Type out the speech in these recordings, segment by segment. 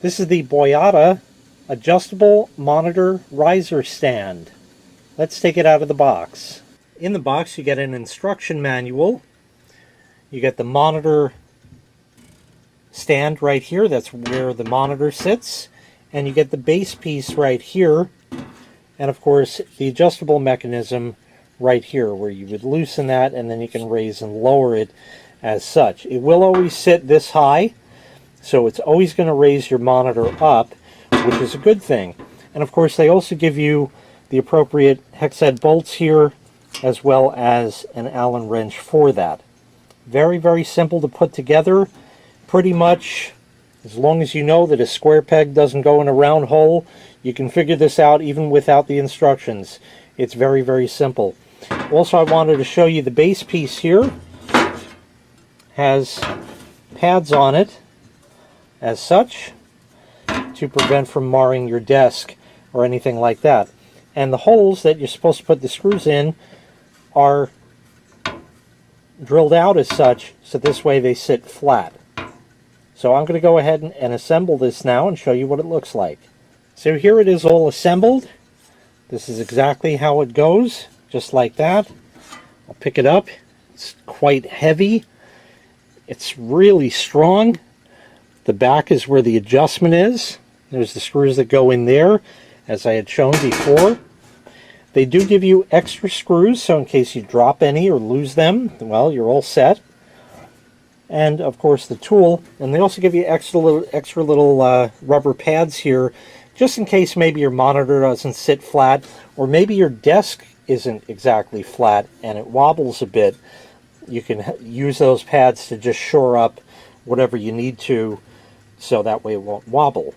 This is the BoYata adjustable monitor riser stand. Let's take it out of the box. In the box you get an instruction manual. You get the monitor stand right here, that's where the monitor sits, and you get the base piece right here, and of course the adjustable mechanism right here where you would loosen that and then you can raise and lower it as such. It will always sit this high, so it's always going to raise your monitor up, which is a good thing. And of course they also give you the appropriate hex head bolts here as well as an Allen wrench for that. Very, very simple to put together. Pretty much, as long as you know that a square peg doesn't go in a round hole, you can figure this out even without the instructions. It's very, very simple. Also, I wanted to show you the base piece here. Has pads on it as such to prevent from marring your desk or anything like that. And the holes that you're supposed to put the screws in are drilled out as such, so this way they sit flat. So I'm going to go ahead and assemble this now and show you what it looks like. So here it is all assembled. This is exactly how it goes, just like that. I'll pick it up. It's quite heavy. It's really strong. The back is where the adjustment is. There's the screws that go in there, as I had shown before. They do give you extra screws, so in case you drop any or lose them, well, you're all set. And of course the tool, and they also give you extra little rubber pads here, just in case maybe your monitor doesn't sit flat, or maybe your desk isn't exactly flat and it wobbles a bit. You can use those pads to just shore up whatever you need to, so that way it won't wobble.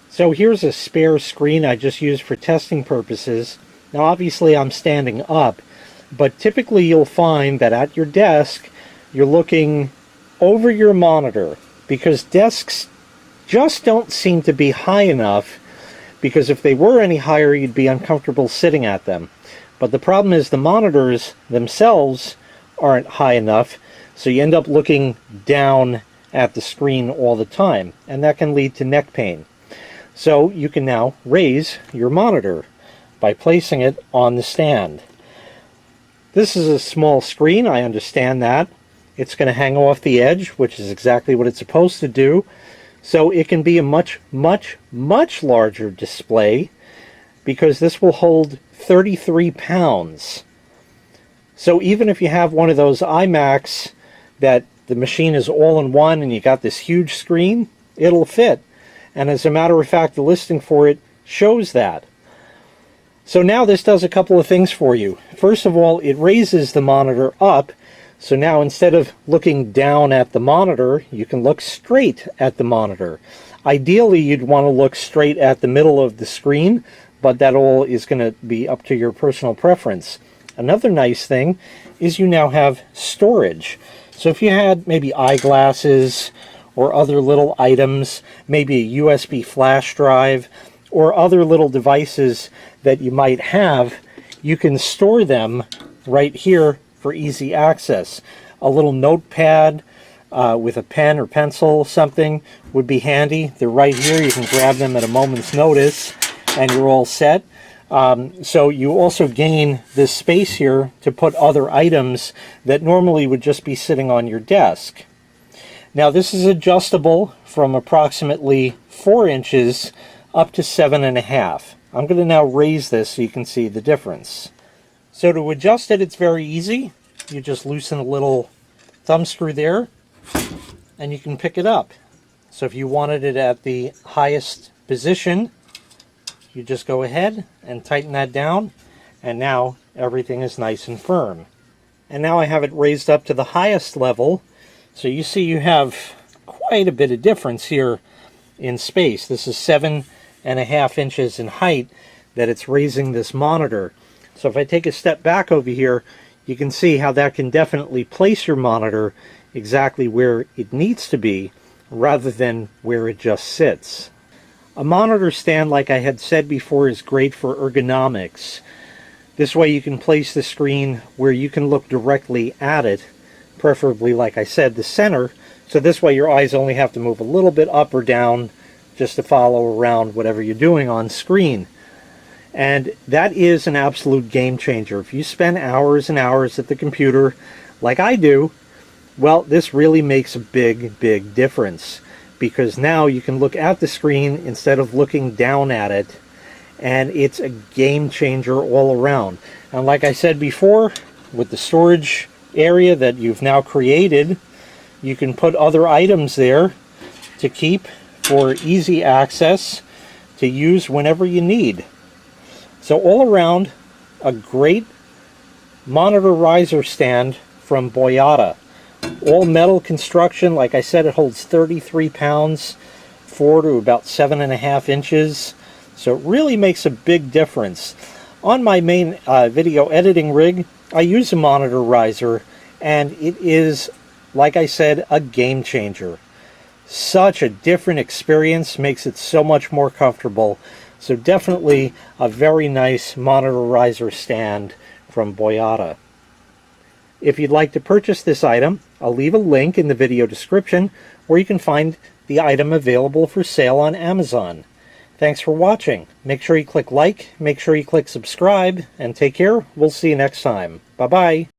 So here's a spare screen I just used for testing purposes. Now obviously I'm standing up, but typically you'll find that at your desk you're looking over your monitor, because desks just don't seem to be high enough, because if they were any higher you'd be uncomfortable sitting at them. But the problem is the monitors themselves aren't high enough, so you end up looking down at the screen all the time, and that can lead to neck pain. So you can now raise your monitor by placing it on the stand. This is a small screen, I understand that. It's going to hang off the edge, which is exactly what it's supposed to do. So it can be a much, much, much larger display, because this will hold 33 pounds. So even if you have one of those iMacs that the machine is all-in-one and you got this huge screen, it'll fit. And as a matter of fact, the listing for it shows that. So now this does a couple of things for you. First of all, it raises the monitor up, so now instead of looking down at the monitor, you can look straight at the monitor. Ideally, you'd want to look straight at the middle of the screen, but that all is going to be up to your personal preference. Another nice thing is you now have storage. So if you had maybe eyeglasses or other little items, maybe a USB flash drive, or other little devices that you might have, you can store them right here for easy access. A little notepad with a pen or pencil, something would be handy. They're right here. You can grab them at a moment's notice and you're all set. So you also gain this space here to put other items that normally would just be sitting on your desk. Now this is adjustable from approximately 4 inches up to 7.5. I'm going to now raise this so you can see the difference. So to adjust it, it's very easy. You just loosen a little thumb screw there and you can pick it up. So if you wanted it at the highest position, you just go ahead and tighten that down, and now everything is nice and firm. And now I have it raised up to the highest level, so you see you have quite a bit of difference here in space. This is 7.5 inches in height that it's raising this monitor. So if I take a step back over here, you can see how that can definitely place your monitor exactly where it needs to be, rather than where it just sits. A monitor stand, like I had said before, is great for ergonomics. This way you can place the screen where you can look directly at it, preferably, like I said, the center, so this way your eyes only have to move a little bit up or down just to follow around whatever you're doing on screen. And that is an absolute game changer. If you spend hours and hours at the computer like I do, well, this really makes a big, big difference, because now you can look at the screen instead of looking down at it, and it's a game changer all around. And like I said before, with the storage area that you've now created, you can put other items there to keep for easy access to use whenever you need. So all around, a great monitor riser stand from BoYata. All metal construction. Like I said, it holds 33 pounds, 4 to about 7.5 inches. So it really makes a big difference. On my main video editing rig, I use a monitor riser, and it is, like I said, a game changer. Such a different experience, makes it so much more comfortable. So definitely a very nice monitor riser stand from BoYata. If you'd like to purchase this item, I'll leave a link in the video description where you can find the item available for sale on Amazon. Thanks for watching. Make sure you click like, make sure you click subscribe, and take care. We'll see you next time. Bye-bye.